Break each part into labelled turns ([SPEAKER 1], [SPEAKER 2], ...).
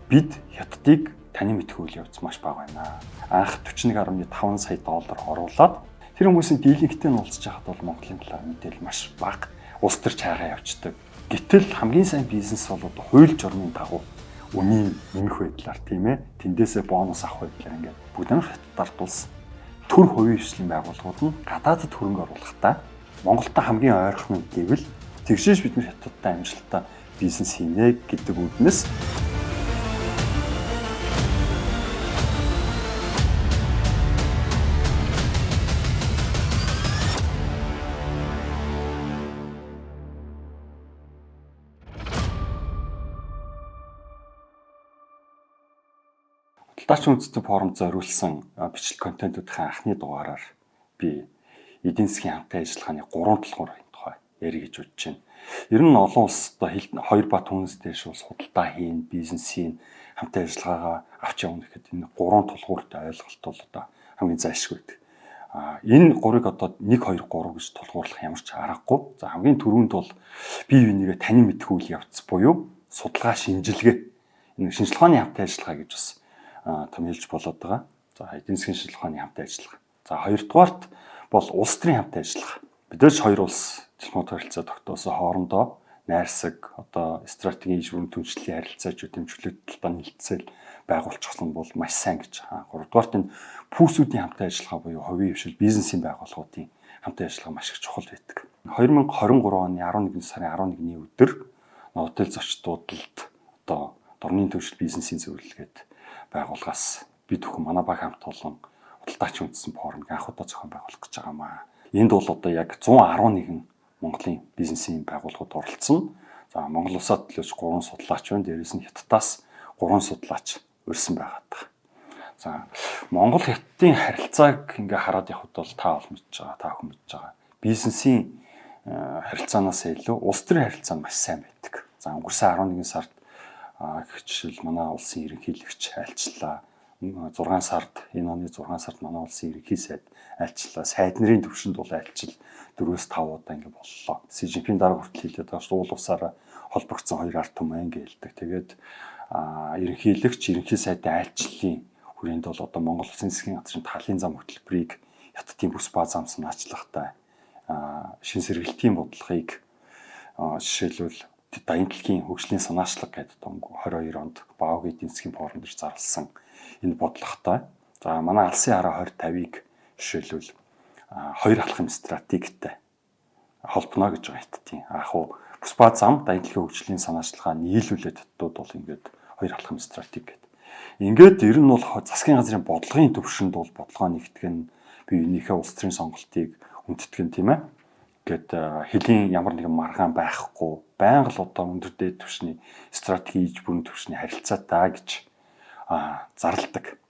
[SPEAKER 1] бид хятадыг таны мэдэх үйл явц маш бага байна. Анх 41.5 сая доллар оруулаад тэр хүмүүсийн дийлэнхтэй нь уулзж байхад бол Монголын талаар мэдээлэл маш бага. Улс төр чаагаа явждаг. Гэтэл хамгийн сайн бизнес бол одоо хууль журмын дагуу үнийн нэмэх байдлаар тийм ээ тэндээсээ бонус авах байдлаар ингээд бүгд нь хятадаар дулсан. Төр хувийн хвшлийн байгууллагууд нь гадаадд хөрөнгө оруулахдаа Монголтой хамгийн ойрхон нь гэвэл тэгшээж бид нар хятадтай амжилттай бизнес хийнэ гэдэг үднэс Худалдаачин үндэстэн форумд зориулсан бичлэг контентуудын анхны дугаараар би эдийн засгийн хамтын ажиллагааны 3 талхуурын тухай ярих гэж бодож байна. Ер нь олон улстай хоёр ба түүнээс дээш улс худалдаа хийн, бизнес хийн, хамтын ажиллагаагаа авч явна гэхэд энэ 3 тулгууртай ойлголт бол одоо хамгийн зайлшгүй байдаг. Энэ гурыг одоо 1 2 3 гэж тулгуурлах ямар ч аргагүй. За хамгийн түрүүнд бол бие бинийгээ танин мэдэх үйл явц буюу судалгаа шинжилгээ. Энэ шинжилгээ ухааны хамтын ажиллагаа гэж бас томьёолж болоод байгаа. За эдийн засгийн шинжилгээ ухааны хамтын ажиллагаа. За хоёрдугаарт бол улс төрийн хамтын ажиллагаа. Бидээс хоёр улс дипломат харилцаа тогтоосон хоорондоо найрсаг одоо стратегийн ижбүрэн түншлэлийн харилцааж үдэмжлэлт талбай нэлцэл байгуулчихсан бол маш сайн гэж. Гуравдугаарт энэ пүүсүүдийн хамтын ажиллагаа буюу хувийн хвшил бизнесийн байгууллагуудын хамтын ажиллагаа маш их чухал байдаг. 2023 оны 11 сарын 11-ний өдөр Нотел зочдуудад одоо дорны төвшил бизнесийн зөвлөлгээд байгууллагаас бид бүхэн манай баг хамт олон худалдаачин үндэстэн форумыг анх удаа зохион байгуулах гэж байгаамаа. Энд бол одоо яг 111 Монголын бизнесийн байгууллагууд оролцсон. За Монгол улсад төлөөж 3 судлаач байна. Дээрээс нь Хятадаас 3 судлаач урьсан байгаад байгаа. За Монгол Хятадын харилцааг ингээ хараад явхад бол та олон мэдж байгаа, та бүхэн мэдж байгаа. Бизнесийн харилцаанаас илүү улс төрийн харилцаа маш сайн байдаг. За өнгөрсөн 11 сард жишээл манай улсын ерөнхийлөгч айлчлаа. 6 сард энэ оны 6 сард манай улсын ерөнхий сайд айлчлаа. Сайд нарын төвшөнд бол айлчил 4-5 удаа ингэ боллоо. Си Жинпин дараа хүртэл хэлээд байгаа шүү. Уул усаараа холбогдсон хоёр ард түмэн гэлдэг. Тэгээд ерөнхийлөгч ерөнхий сайдын айлчлалын хүрээнд бол одоо Монгол Улсын засгийн газрын талын зам хөтөлбөрийг Хятадын бүс баа зам санаачлагтай шин сэргэлтийн бодлогыг жишээлбэл Даян дэлхийн хөгжлийн санаачлага гэдэг 22 онд Баог эдийн засгийн форум дээр зарласан энэ бодлоготой. За манай алсын хараа 2050-ыг жишээлбэл хоёр алхам стратегтэй холбоно гэж байгаа Хятадын. Бүс баа зам Даян дэлхийн хөгжлийн санаачлагаа нийлүүлээд Хятадууд бол ингээд хоёр алхам стратеги гэдэг. Ингээд ер нь бол засгийн газрын бодлогын төвшөнд бол бодлогоо нэгтгэх нь биеийнхээ улс төрийн сонголтыг хүндэтгэх нь тийм ээ. Гэт хэлийн ямар нэгэн маргаан байхгүй байнга л одоо өндөр дээд түвшний стратеги ижбүрэн түвшний харилцаатай гэж зарладаг.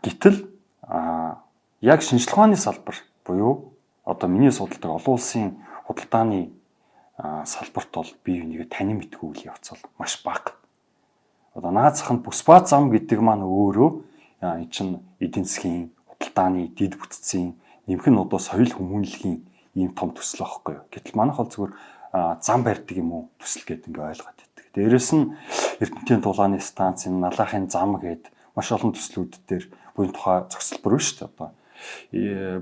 [SPEAKER 1] Гэтэл яг шинжилгээ ухааны салбар буюу одоо миний судалдаг олон улсын худалдааны салбарт бол бие бинийгээ танин мэдэх үйл явц бол маш бага. Одоо наацхан бүс баа зам гэдэг маань өөрөө энэ чинь эдийн засгийн худалдааны дид бүтцийн нэмэх нь одоо соёл хүмүүнлэгийн ийм том төсөл واخхой юу. Гэтэл манайх бол зүгээр зам барьдаг юм уу төсөл гэдэг ингээ ойлгоод байдаг. Дээрээс нь Эрдэнэтийн дулааны станц, Налахын зам гээд маш олон төслүүд дээр буйн тухай зохицолбор биш үү одоо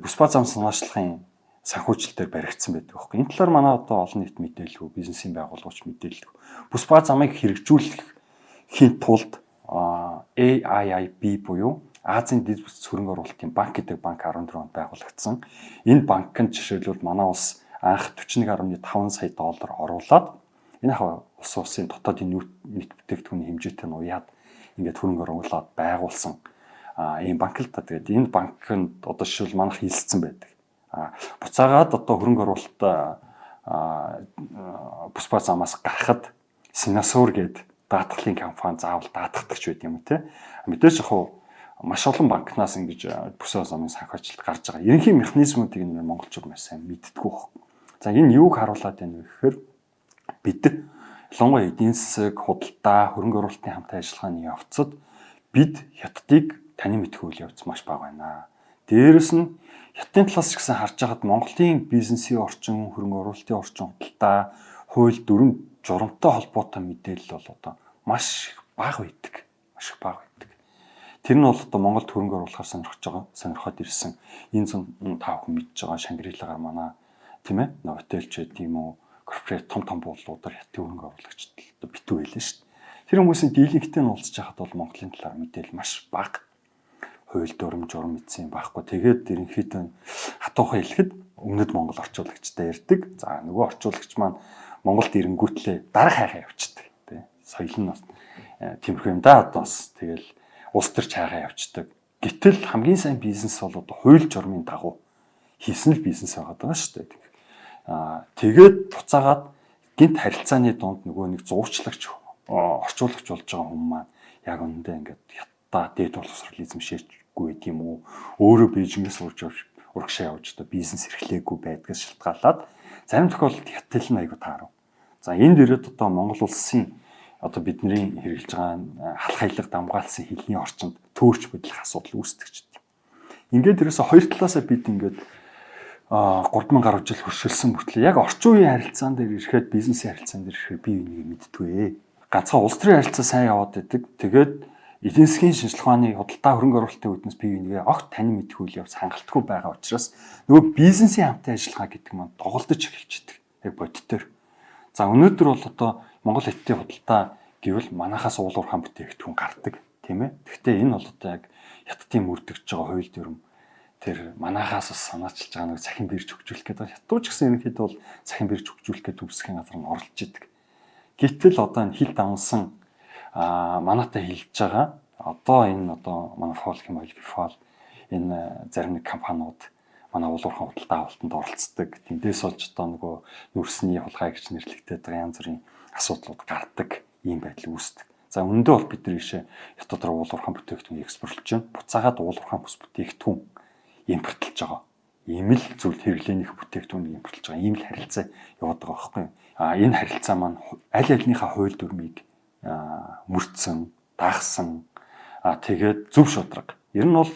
[SPEAKER 1] бүс баа зам санаачлагын санхүүжилтээр баригдсан байдаг байхгүй. Энэ талаар манай одоо олон нийт мэдээлгүй, бизнесийн байгууллагч мэдээлгүй. Бүс баа замыг хэрэгжүүлэхийн тулд AIIB буюу Азийн дэд бүтц хөрөнгө оруулалтын банк гэдэг банк 14 онд байгуулагдсан. Энэ банкнд жишээлбэл манай улс анх 41.5 сая доллар оруулаад энэ улс улсын дотоодын нийт бүтээгдэхүүний хэмжээтэй нь уяад ингээд хөрөнгө оруулаад байгуулсан ийм банк л та. Тэгээд энэ банкнд одоо жишээл манайх хилэлцсэн байдаг. Буцаагаад одоо хөрөнгө оруулалт бүс баа замаас гарахад Синасур гээд даатгалын компани заавал даатгадагч байд юм те. Мэдээж яг маш олон банкнаас ингэж бүс баа замын санхүүжилт гарч байгаа. Ерөнхий механизмуудыг энэ монголчууд маш сайн мэддэг байх. За энэ юуг харуулад байна вэ гэхээр бид ялангуяа эдийн засаг, худалдаа, хөрөнгө оруулалтын хамтын ажиллагааны явцад бид Хятадыг танин мэдэх үйл явц маш бага байна. Дээрээс нь Хятадын талаас ч гэсэн харж байхад Монголын бизнесийн орчин, хөрөнгө оруулалтын орчин, худалдаа, хууль, дүрм журамтай холбоотой мэдээлэл бол одоо маш бага байдаг. Маш их бага байдаг. Тэр нь бол одоо Монгол хөрөнгө оруулахаар сонирхоод ирсэн. Энэ зам та бүхэн мэдж байгаа Шангрилагаар манай тийм ээ хотелч тийм үү корпорат том буулуудаар хятад хөрөнгө оруулагчд одоо битүү байлаа шүү дээ. Тэр хүмүүсийн дийлэнхтэй нь уулзж байхад бол Монголын талаар мэдээлэл маш бага. Хууль дүрм журам мэдсэн байхгүй. Тэгээд ерөнхийдөө хатуухан хэлэхэд өмнөд Монгол орчуулагчтай ярьдаг. За нөгөө орчуулагч маань Монголд ирэнгүүтлээ дарга хайхаа явчихдаг. Тэ соёл нь бас тиймэрхүү юм да одоо бас тэгэл улс төр чаагаа явчихдаг. Гэтэл хамгийн сайн бизнес бол одоо хууль журмын дагуу хийсэн л бизнес байгаа шүү дээ. Тэгээд буцаагаад гинт харилцааны дунд нөгөө нэг зуучлагч орчуулагч болж байгаа хүмүүс маань яг үүндээ ингээд хятад дээд боловсролизм шийдчихгүй тийм үү. Өөрөө Бээжингээс урагшаа явж одоо бизнес эрхлээгүй байдгаас шалтгаалаад зарим тохиолдолд хятад нь аягүй таарав. За энд ирээд одоо Монгол улсын одоо бидний хэрэгжилж байгаа халах хаялга дамгаалсан хэлний орчинд төөрч бодлох асуудал үүсдэг ч гэдэг. Ингээд ерөөсө хоёр талаасаа бид ингээд 3000 гаруй жил хөршилсөн мөртлөө яг орчин үеийн харилцаан дээр ирэхэд бизнесийн харилцаан дээр ирэхэд бие биенийг мэдтгвэ. Ганцхан улс төрийн харилцаа сайн яваад байдаг. Тэгээд эдийн засгийн шинжилгээ ухааны худалдаа хөрөнгө оруулалтын үүднээс бие бинийгээ огт тань мэдэх үйл явц хангалтгүй байгаа учраас нөгөө бизнесийн хамтын ажиллагаа гэдэг маань доголдож эхэлчихдэг. Яг бодитоор. За өнөөдөр бол одоо Монгол хятадын худалдаа гэвэл манахаас уулуурхаан бүтээгдэхүүн гардаг тийм ээ. Гэхдээ энэ бол одоо яг хятадын мөрдөгж байгаа хууль дүрм тэр манахаас бас санаачилж байгаа нэг цахим бирж хөгжүүлэх гэдэг. Хятадч гэсэн ерөнхийдөө бол цахим бирж хөгжүүлэх гэдэг үсгийн газар нь оролцож идэг. Гэтэл одоо энэ хил давнсан манайтай хэлж байгаа одоо энэ одоо манай фол юм бол фол энэ зарим нэг компаниуд манай уулуурхан худалдаа авалтанд оролцдог. Тэндээс болж одоо нөгөө нүрсний хулгай гэж нэрлэгдээд байгаа янз бүрийн асуудлууд гардаг. Ийм байдал үүсдэг. За өнөөдөр бол бид нар ийшээ хятад руу уулуурхан бүтээгдэхүүн экспортлж байна. Буцаагаад уулуурхан бус бүтээгдэхүүн импортлж байгаа. Ийм л зүйл хэрэглээнийх бүтээгдэхүүн импортлж байгаа. Ийм л харилцаа яваад байгаа байхгүй юу? Энэ харилцаа маань аль альнийхаа хууль дүрмийг мөрдсөн, дагсан, тэгээд зөв шударга. Ер нь бол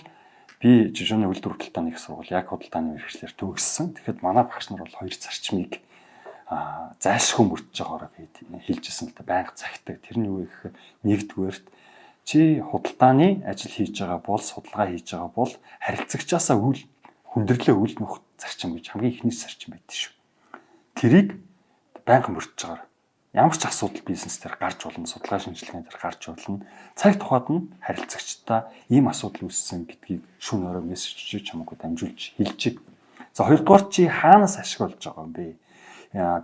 [SPEAKER 1] би жижигний үйлдвэр худалдааны их сургууль яг худалдааны мэргэжлэр төгссөн. Тэгэхэд манай багш нар бол хоёр зарчмыг зайлшгүй мөрдөж байгаагаа хэлжсэн л да байнга цагтдаг. Тэр нь юу гэхээр нэгдүгээрт чи худалдааны ажил хийж байгаа бол судалгаа хийж байгаа бол харилцагчаасаа хүндрэлээ үл нөх зарчим гэж хамгийн ихний зарчим байдаг шүү. Тэрийг байнга мөрдөж байгаагаар ямар ч асуудал бизнес дээр гарч болно, судалгаа шинжилгээнд дээр гарч болно. Цаг тухайд нь харилцагчдаа ийм асуудал үүссэн гэдгийг шүүн орой мессежж чамаагүй дамжуулж хэлж. За хоёрдугаар чи хаанаас ашиг олж байгаа юм бэ?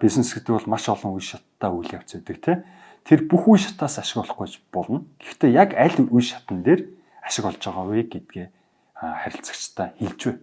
[SPEAKER 1] Бизнес гэдэг бол маш олон үе шаттай үйл явц үүдэг тийм. Тэр бүх үе шатаас ашиг олохгүй болно. Гэхдээ яг аль үе шатн дээр ашиг олж байгаа вэ гэдгээ харилцагчдаа хэлж бай.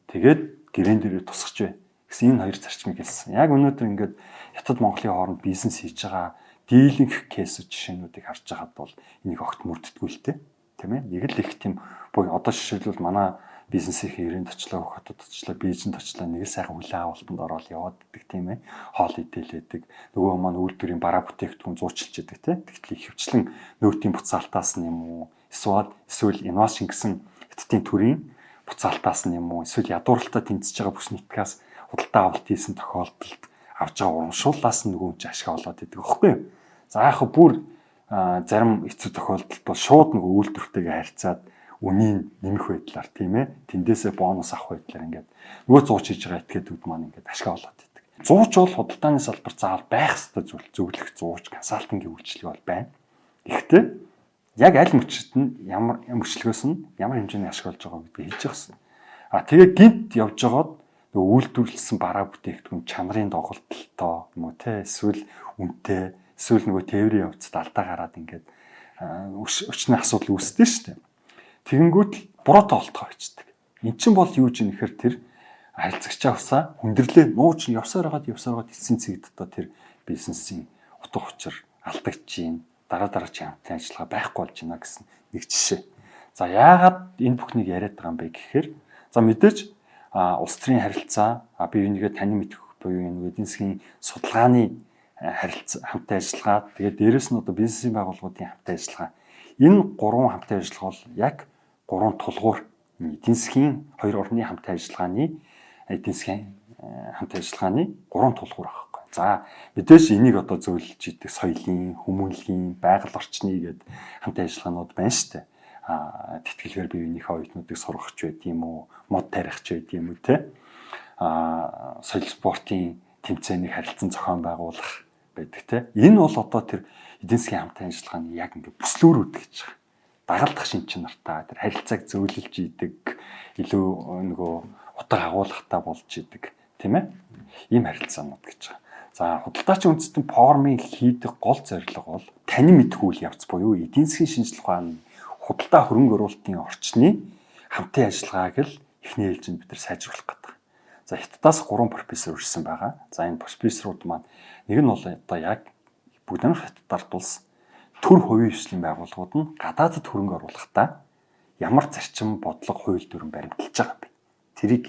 [SPEAKER 1] Тэгээд гэрэн дээрээ тусгаж бай. Гэсэн энэ хоёр зарчмыг хэлсэн. Яг өнөөдөр ингээд Хятад Монголын хооронд бизнес хийж байгаа дийлэнх кейс жишээнүүдийг харж байхад бол энийг огт мөрддөггүй л тийм ээ. Нэг л их тийм одоо жишээлбэл манай бизнесийн хэрэгэнд очлоо, хотод очлоо, Бээжинд очлоо нэг л сайхан хүлээн авалтанд ороод яваад идэг тийм ээ. Хоол идэлээдэг. Нөгөө маань үйлдвэрийн бараа бүтээгдэхүүн зуучилж идэг тийм. Тэгтэл ихэвчлэн нөөтийн буцаалтаас нь юм уу? Эсвэл инновашн гэсэн хятадын төрийн буцаалтаас нь юм уу? Эсвэл ядууралтаа тэмцэж байгаа бүс нийтгэс худалдаа авалт хийсэн тохиолдолд авч байгаа урамшууллаас нь нөгөө ч ашиг олоод идэг байхгүй юу? За яг бүр зарим хэцүү тохиолдолд бол шууд нөгөө үйлдвэртэйгээ харьцаад үнийн нэмэх байдлаар тийм ээ тэндээсээ бонус авах байдлаар ингээд нөгөө зууч хийж байгаа этгээдүүд маань ингээд ашиг олоод идэг. Зууч бол худалдааны салбар заавал байх ёстой зүйл зөвлөх зууч консалтингийн үйлчилгээ бол байна. Гэхдээ яг аль мөчид нь ямар мөчлөгөөс нь ямар хэмжээний ашиг олж байгаа гэдгийг хэлж байгаа юм. Тэгээ гинт явж байгаад нөгөө үйлдвэрлэсэн бараа бүтээгдэхүүн чанарын доголдолтой юм уу те эсвэл үнэтэй эсвэл нөгөө тээврийн явцад алдаа гараад ингээд өчнө асуудал үүсдэг шүү дээ. Тэгэнгүүт л буруу тоолтгоо хийдэг. Эн чинь бол юу ч юм нэхэр тэр харилцагчаа усаа хүндрэлээ нууч явсаар хагаад эцсийн цэгт одоо тэр бизнесийн утга учир алдагдчихээн дараагийн хамтын ажиллагаа байхгүй болж байна гэсэн нэг жишээ. За яагаад энэ бүхнийг яриад байгаа юм бэ гэхээр за мэдээж улс төрийн харилцаа бие бинийгээ танин мэдэх буюу энэ эдийн засгийн судалгааны харилцаа хамтын ажиллагаа тэгээд дээрэс нь одоо бизнесийн байгууллагуудын хамтын ажиллагаа энэ гурван хамтын ажиллагаа бол яг гурван тулгуур эдийн засгийн хоёр орны хамтын ажиллагааны гурван тулгуур байхгүй. За мэдээж энийг одоо зөвлөж идэг соёлын, хүмүүнлэгийн, байгаль орчны гээд хамт ажиллагаанууд байна шүү дээ. Тэтгэлгээр бие биенийхээ оюутнуудыг сургах ч байд юм уу, мод тарих ч байд юм уу те. Соёл спортын тэмцээний харилцан зохион байгуулах байдаг те. Энэ бол одоо тэр эдийн засгийн хамтын ажиллагааны яг ингээд бүслүүрүүд гэж байгаа. Дагалдах шинж чанартай тэр харилцааг зөөлөж идэг, илүү нөгөө утга агуулгатай болж идэг тийм ээ. Ийм харилцаанууд гэж байгаа. За худалдаачийн үндэстэн формыг хийдэг гол зорилго бол танин мэдэх үйл явц буюу эдийн засгийн шинжилгээ ухааны худалдаа хөрөнгө оруулалтын орчны хамтын ажиллагааг л эхний ээлжинд бид нар сайжруулах гэдэг. За Хятадаас 3 профессор ирсэн байгаа. За энэ профессорууд маань нэг нь бол одоо яг бүгд нэг Хятадд улс төр хувийн хвшлийн байгууллагууд нь гадаадд хөрөнгө оруулахдаа ямар зарчим бодлого хууль дүрэн баримталж байгаа юм бэ? Тэрийг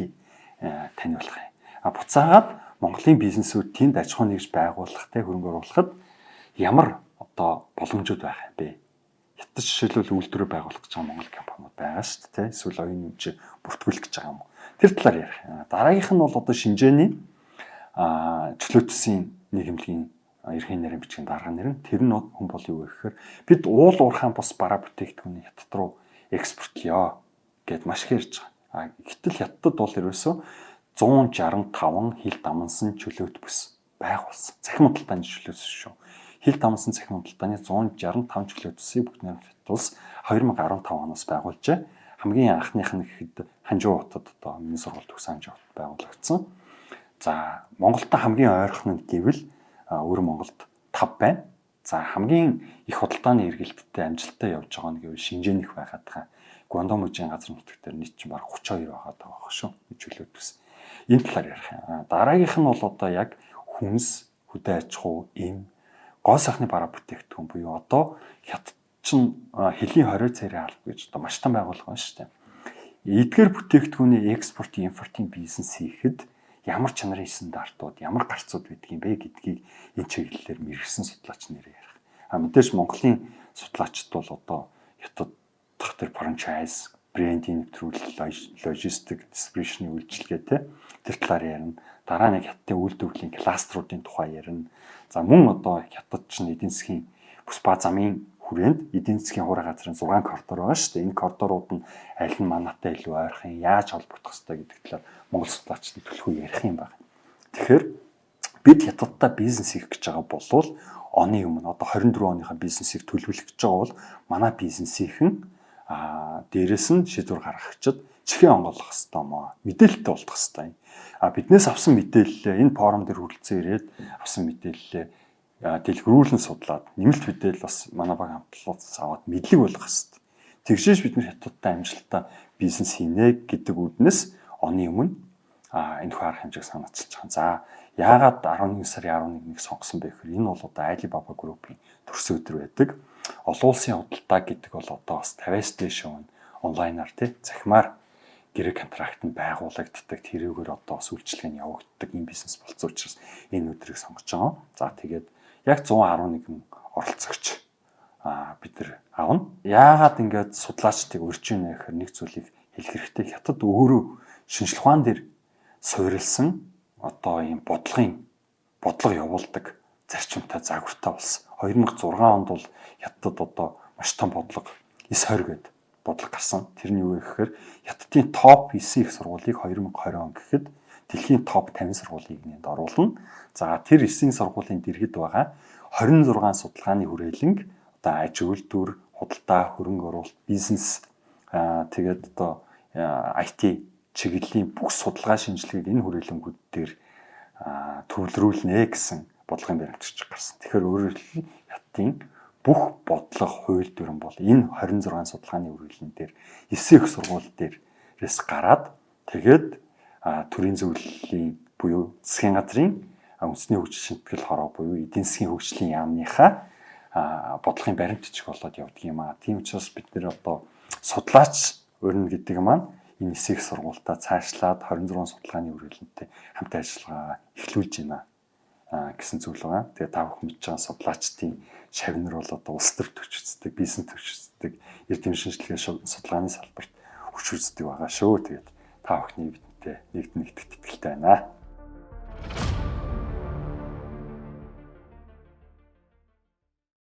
[SPEAKER 1] таниулах юм. Буцаагаад Монголын бизнесүүд тэнд аж ахуй нэгж байгуулах те хөрөнгө оруулахад ямар одоо боломжууд байх юм бэ? Хятад жишээлбэл үйлдвэрээ байгуулах гэж байгаа Монгол компаниуд байгаа шүү дээ. Эсвэл оюун нэмж бүртгүүлэх гэж байгаа юм. Тэр талаар ярих. Дараагийнх нь бол одоо Шинжээний чөлөөтсөн нийгэмлэгийн эрхийн нарийн бичгийн дарга нэр нь тэр нь хүн бол юу гэхээр бид уул уурхайн бус бараа бүтээгдэхүүний Хятад руу экспортлё гэд маш их ярьж байгаа. Гэтэл Хятадд бол ерөөсөө 165 хил дамнсан чөлөөт бүс байгуулсан. Цахим худалдааны чөлөөт шүү. Хил дамнсан цахим худалдааны 165 чөлөөт бүсийг бүгд Хятад улс 2015 оноос байгуулжээ. Хамгийн анхных нь гэхэд Ханжуу хотод одоо миний сургууль төгсөн Ханжуу хотод байгуулагдсан. За Монголд хамгийн ойрхон нь гэвэл өөр Монголд 5 байна. За хамгийн их худалдааны эргэлттэй амжилттай явж байгаа нь гэвэл Шинжээнийх байгаад байгаа. Гуандong мужийн газар нутаг дээр нийт чинь баг 32 байгаад байгаа шүү. Чөлөөт бүс. Энэ талаар ярих юм. Дараагийнх нь бол одоо яг хүнс, хөдөө аж ахуй, эм, гол сайхны бараа бүтээгдэхүүн буюу одоо Хятад чинь хэлийн 20 царийн алба гэж одоо маш том байгууллага байна шүү дээ. Эдгээр бүтээгдэхүүний экспорт, импортын бизнес хийхэд ямар чанарын стандартууд, ямар гарцууд байдаг юм бэ гэдгийг энэ чиглэлээр мэргэсэн судлаач нэрээр ярих. Мэдээж Монголын судлаачид бол одоо Хятад дахь тэр франчайз, брендинг нэвтрүүлэл, логистик, дистрибьюшны үйлчилгээ тэр талаар ярина. Дараа нэг Хятадын үйлдвэрлэлийн кластеруудын тухай ярина. За мөн одоо Хятад чинь эдийн засгийн бүс ба замын хүрээнд эдийн засгийн хуурай газрын 6 коридор байгаа шүү дээ. Энэ коридорууд нь аль нь манайтай илүү ойрхон, яаж холбогдох ёстой гэдэг талаар Монгол судлаачдын төлхөө ярих юм байна. Тэгэхээр бид Хятадтай бизнес хийх гэж байгаа болвол оны өмнө одоо 24 оныхаа бизнесийг төлөвлөх гэж байгаа бол манай бизнесийнхэн дээрээс нь шийдвэр гаргагчид чихээ онгойлгох хэрэгтэй маа. Мэдээлэлтэй болох хэрэгтэй. Биднээс авсан мэдээлэл энэ форум дээр хүрэлцэн ирээд авсан мэдээлэл дэлгэрүүлэн судлаад нэмэлт мэдээлэл бас манай баг хамтлалаас аваад мэдлэг болгох хэрэгтэй. Тэгшээж бид нар Хятадтай амжилттай бизнес хийнэ гэдэг үднэс оны өмнө энэ хаар хэмжээг санаачилж байгаа. За яагаад 11 сарын 11-нийг сонгосон бэ гэхээр энэ бол одоо Alibaba Group-ийн төрсөн өдөр байдаг. Олон улсын худалдаа гэдэг бол одоо бас 50-аас дээш онлайнаар захимаар гэрээ контрактанд байгуулагддаг, тэрүүгээр одоо бас үйлчилгээ нь явагддаг ийм бизнес болсон учраас энэ өдрийг сонгож байгаа. За тэгээд яг 111 оролцогч бид нар аавна. Яагаад ингэж судлаачдыг урьж ийнэ гэхээр нэг зүйлийг хэлэх хэрэгтэй. Хятад өөрөө шинжилгээ ухаан дээр суурилсан одоо ийм бодлого явуулдаг зарчимтай загвартай болсон. 2006 онд бол Хятадд одоо маш том бодлого 920 гэдэг бодлого гарсан. Тэр нь юу вэ гэхээр Хятадын топ 9 их сургуулийг 2020 он гэхэд дэлхийн топ 50 сургуулийг нэнд оруулна. За тэр 9 сургуулийн дэргэд байгаа 26 судалгааны хүрээлэнг одоо аж үйлдвэр, худалдаа, хөрөнгө оруулалт, бизнес тэгээд одоо IT чиглэлийн бүх судалгаа шинжилгээг энэ хүрээлэнгүүд дээр төвлөрүүлнэ гэсэн бодлогын баримтч гарсан. Тэгэхээр өөрөөр хэлбэл Хятадын бүх бодлого хууль дүрэн бол энэ 26 судалгааны хүрээлэн дээр 9 их сургууль дээрээс гараад тэгээд төрийн зөвлөлийн буюу засгийн газрын үндэсний хөгжил шинтгэл хороо буюу эдийн засгийн хөгжлийн яамныхаа бодлогын баримтчиг болоод явдаг юм аа. Тийм учраас бид нэр одоо судлаач өрнө гэдэг маань энэ 9 их сургуультай цаашлаад 26 судалгааны хүрээлэнтэй хамт ажиллагаа эхлүүлж байна гэсэн зүйл байгаа. Тэгээ та бүхэн мэдж байгаа судлаачдын шавнар бол одоо улс төр төвчцдэг, бизнес төвчцдэг, эрдэм шинжилгээ судалгааны салбарт хүч үздэг байгаа шүү. Тэгээд та бүхний бидэнтэй нэгд нэгт итгэлтэй байна.